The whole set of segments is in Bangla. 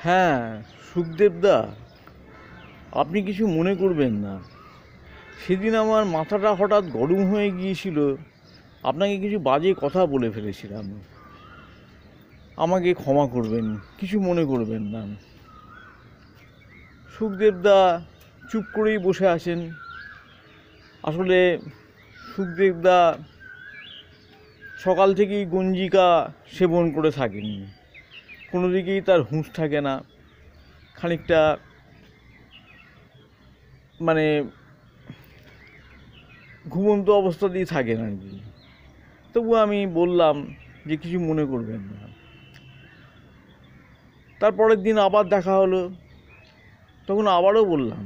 হ্যাঁ, সুখদেবদা, আপনি কিছু মনে করবেন না। সেদিন আমার মাথাটা হঠাৎ গরম হয়ে গিয়েছিল, আপনাকে কিছু বাজে কথা বলে ফেলেছিলাম। আমাকে ক্ষমা করবেন, কিছু মনে করবেন না। সুখদেবদা চুপ করেই বসে আছেন। আসলে সুখদেবদা সকাল থেকেই গঞ্জিকা সেবন করে থাকেন, কোনো দিকেই তার হুঁশ থাকে না। খানিকটা মানে ঘুমন্ত অবস্থাতেই থাকেন আর কি। তবু আমি বললাম যে কিছু মনে করবেন না। তারপরের দিন আবার দেখা হলো, তখন আবারও বললাম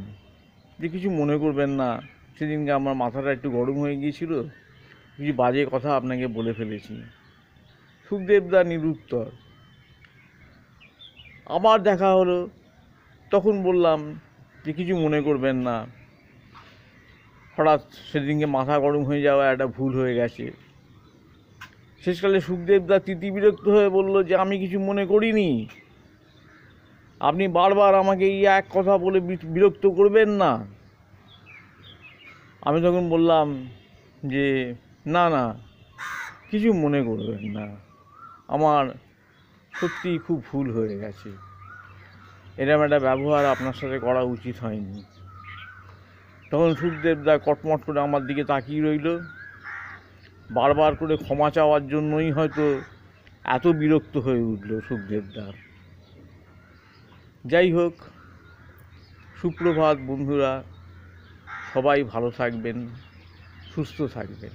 যে কিছু মনে করবেন না, সেদিনকে আমার মাথাটা একটু গরম হয়ে গিয়েছিল, কিছু বাজে কথা আপনাকে বলে ফেলেছি। সুখদেবদা নিরুত্তর। আবার দেখা হলো, তখন বললাম যে কিছু মনে করবেন না, হঠাৎ সেদিনকে মাথা গরম হয়ে যাওয়া একটা ভুল হয়ে গেছে। শেষকালে সুখদেবদা তিতিবিরক্ত হয়ে বলল যে আমি কিছু মনে করিনি, আপনি বারবার আমাকে এই এক কথা বলে বিরক্ত করবেন না। আমি তখন বললাম যে না না, কিছু মনে করবেন না, আমার সত্যিই খুব ভুল হয়ে গেছে, এরকম একটা ব্যবহার আপনার সাথে করা উচিত হয়নি। তখন সুখদেবদা কটমট করে আমার দিকে তাকিয়ে রইল। বারবার করে ক্ষমা চাওয়ার জন্যই হয়তো এত বিরক্ত হয়ে উঠল সুখদেবদার। যাই হোক, সুপ্রভাত বন্ধুরা, সবাই ভালো থাকবেন, সুস্থ থাকবেন।